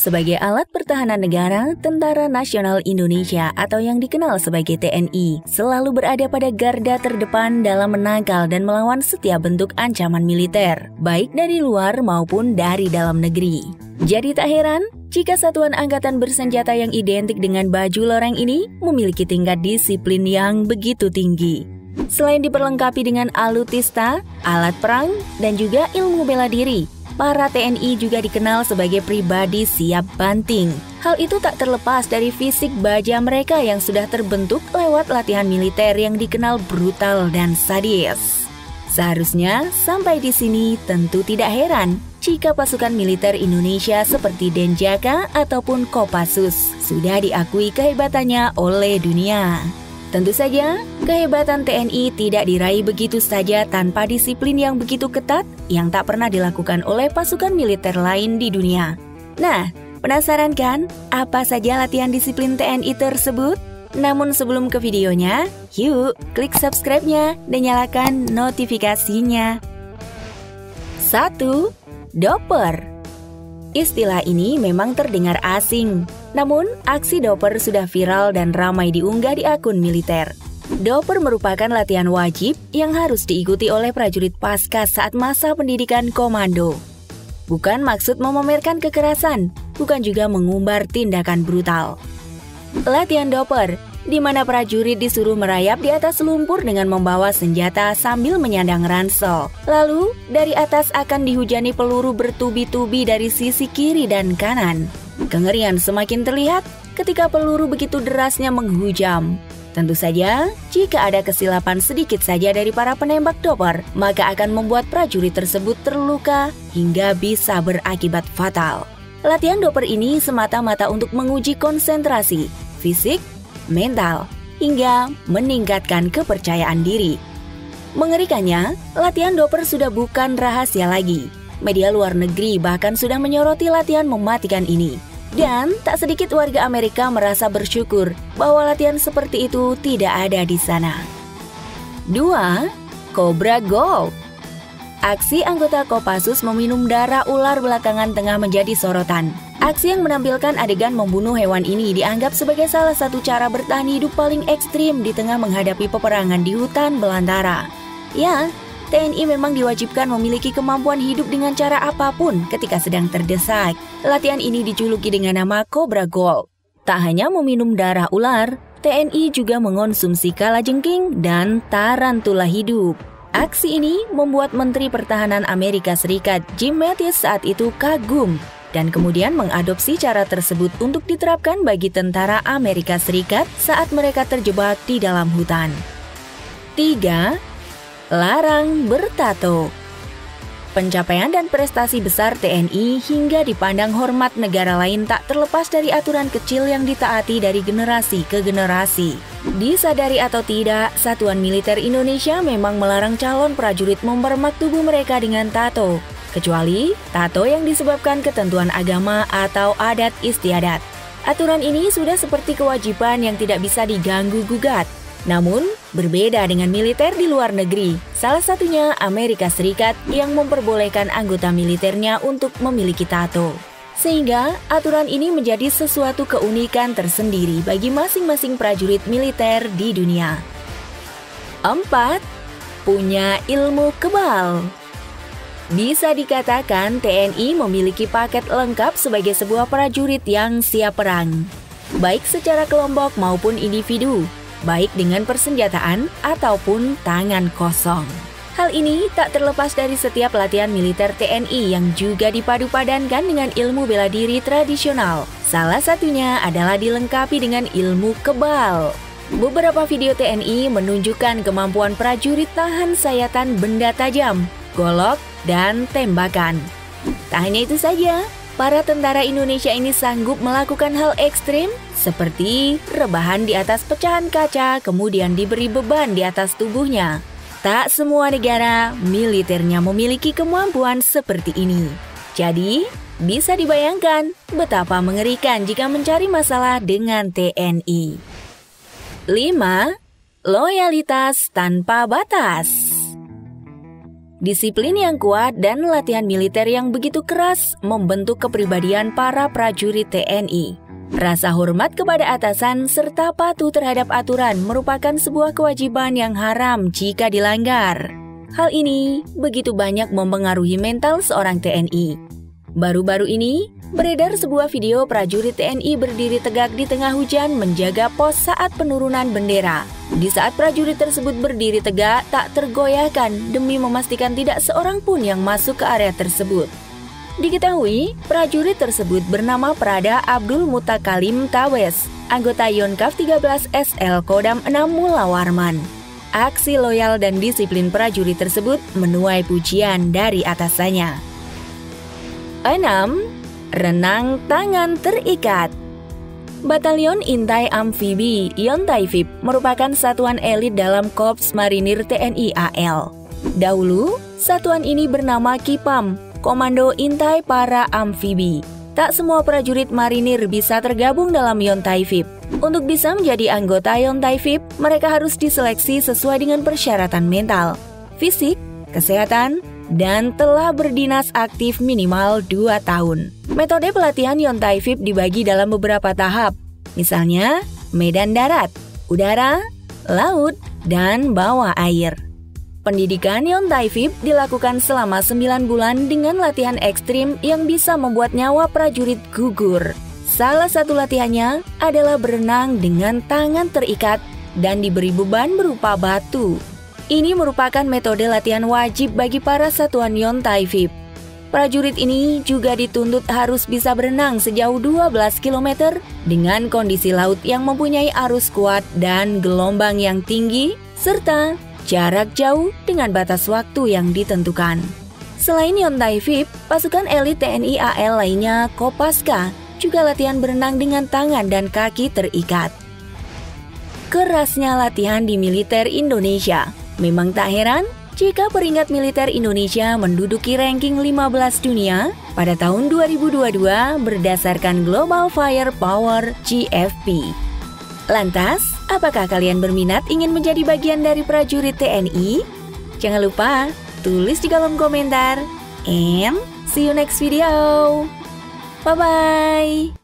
Sebagai alat pertahanan negara, Tentara Nasional Indonesia atau yang dikenal sebagai TNI selalu berada pada garda terdepan dalam menangkal dan melawan setiap bentuk ancaman militer, baik dari luar maupun dari dalam negeri. Jadi tak heran jika satuan angkatan bersenjata yang identik dengan baju loreng ini memiliki tingkat disiplin yang begitu tinggi. Selain diperlengkapi dengan alutsista, alat perang, dan juga ilmu bela diri, para TNI juga dikenal sebagai pribadi siap banting. Hal itu tak terlepas dari fisik baja mereka yang sudah terbentuk lewat latihan militer yang dikenal brutal dan sadis. Seharusnya sampai di sini tentu tidak heran jika pasukan militer Indonesia seperti Denjaka ataupun Kopassus sudah diakui kehebatannya oleh dunia. Tentu saja, kehebatan TNI tidak diraih begitu saja tanpa disiplin yang begitu ketat yang tak pernah dilakukan oleh pasukan militer lain di dunia. Nah, penasaran kan apa saja latihan disiplin TNI tersebut? Namun sebelum ke videonya, yuk klik subscribe-nya dan nyalakan notifikasinya. 1. Doper. Istilah ini memang terdengar asing, namun aksi doper sudah viral dan ramai diunggah di akun militer. Doper merupakan latihan wajib yang harus diikuti oleh prajurit Paskas saat masa pendidikan komando. Bukan maksud memamerkan kekerasan, bukan juga mengumbar tindakan brutal. Latihan doper, di mana prajurit disuruh merayap di atas lumpur dengan membawa senjata sambil menyandang ransel. Lalu, dari atas akan dihujani peluru bertubi-tubi dari sisi kiri dan kanan. Kengerian semakin terlihat ketika peluru begitu derasnya menghujam. Tentu saja, jika ada kesilapan sedikit saja dari para penembak doper, maka akan membuat prajurit tersebut terluka hingga bisa berakibat fatal. Latihan doper ini semata-mata untuk menguji konsentrasi, fisik, mental, hingga meningkatkan kepercayaan diri. Mengerikannya, latihan doper sudah bukan rahasia lagi. Media luar negeri bahkan sudah menyoroti latihan mematikan ini. Dan tak sedikit warga Amerika merasa bersyukur bahwa latihan seperti itu tidak ada di sana. 2. Cobra Gold. Aksi anggota Kopassus meminum darah ular belakangan tengah menjadi sorotan. Aksi yang menampilkan adegan membunuh hewan ini dianggap sebagai salah satu cara bertahan hidup paling ekstrim di tengah menghadapi peperangan di hutan belantara. Ya, TNI memang diwajibkan memiliki kemampuan hidup dengan cara apapun ketika sedang terdesak. Latihan ini dijuluki dengan nama Cobra Gold. Tak hanya meminum darah ular, TNI juga mengonsumsi kalajengking dan tarantula hidup. Aksi ini membuat Menteri Pertahanan Amerika Serikat Jim Mattis saat itu kagum dan kemudian mengadopsi cara tersebut untuk diterapkan bagi tentara Amerika Serikat saat mereka terjebak di dalam hutan. 3. Larang bertato. Pencapaian dan prestasi besar TNI hingga dipandang hormat negara lain tak terlepas dari aturan kecil yang ditaati dari generasi ke generasi. Disadari atau tidak, Satuan Militer Indonesia memang melarang calon prajurit mempermak tubuh mereka dengan tato, kecuali tato yang disebabkan ketentuan agama atau adat istiadat. Aturan ini sudah seperti kewajiban yang tidak bisa diganggu-gugat. Namun, berbeda dengan militer di luar negeri, salah satunya Amerika Serikat yang memperbolehkan anggota militernya untuk memiliki tato. Sehingga, aturan ini menjadi sesuatu keunikan tersendiri bagi masing-masing prajurit militer di dunia. 4. Punya ilmu kebal. Bisa dikatakan TNI memiliki paket lengkap sebagai sebuah prajurit yang siap perang, baik secara kelompok maupun individu, baik dengan persenjataan ataupun tangan kosong. Hal ini tak terlepas dari setiap latihan militer TNI yang juga dipadu-padankan dengan ilmu bela diri tradisional. Salah satunya adalah dilengkapi dengan ilmu kebal. Beberapa video TNI menunjukkan kemampuan prajurit tahan sayatan benda tajam, golok, dan tembakan. Tak hanya itu saja, para tentara Indonesia ini sanggup melakukan hal ekstrim seperti rebahan di atas pecahan kaca kemudian diberi beban di atas tubuhnya. Tak semua negara militernya memiliki kemampuan seperti ini. Jadi, bisa dibayangkan betapa mengerikan jika mencari masalah dengan TNI. 5. Loyalitas tanpa batas. Disiplin yang kuat dan latihan militer yang begitu keras membentuk kepribadian para prajurit TNI. Rasa hormat kepada atasan serta patuh terhadap aturan merupakan sebuah kewajiban yang haram jika dilanggar. Hal ini begitu banyak mempengaruhi mental seorang TNI. Baru-baru ini, beredar sebuah video prajurit TNI berdiri tegak di tengah hujan menjaga pos saat penurunan bendera. Di saat prajurit tersebut berdiri tegak, tak tergoyahkan demi memastikan tidak seorang pun yang masuk ke area tersebut. Diketahui, prajurit tersebut bernama Prada Abdul Mutakalim Tawes, anggota Yonkaf 13 SL Kodam 6 Mula Warman. Aksi loyal dan disiplin prajurit tersebut menuai pujian dari atasannya. 6. Renang tangan terikat. Batalion Intai Amfibi Yontaifib merupakan satuan elit dalam Korps Marinir TNI AL. Dahulu, satuan ini bernama Kipam, Komando Intai Para Amfibi. Tak semua prajurit marinir bisa tergabung dalam Yontaifib. Untuk bisa menjadi anggota Yontaifib, mereka harus diseleksi sesuai dengan persyaratan mental, fisik, kesehatan, dan telah berdinas aktif minimal 2 tahun. Metode pelatihan Yontaifib dibagi dalam beberapa tahap, misalnya medan darat, udara, laut, dan bawah air. Pendidikan Yontaifib dilakukan selama 9 bulan dengan latihan ekstrim yang bisa membuat nyawa prajurit gugur. Salah satu latihannya adalah berenang dengan tangan terikat dan diberi beban berupa batu. Ini merupakan metode latihan wajib bagi para satuan Yontaifib. Prajurit ini juga dituntut harus bisa berenang sejauh 12 km dengan kondisi laut yang mempunyai arus kuat dan gelombang yang tinggi, serta jarak jauh dengan batas waktu yang ditentukan. Selain Yontaifib, pasukan elit TNI AL lainnya, Kopaska, juga latihan berenang dengan tangan dan kaki terikat. Kerasnya latihan di militer Indonesia. Memang tak heran jika peringkat militer Indonesia menduduki ranking 15 dunia pada tahun 2022 berdasarkan Global Firepower GFP. Lantas, apakah kalian berminat ingin menjadi bagian dari prajurit TNI? Jangan lupa tulis di kolom komentar. And see you next video. Bye-bye.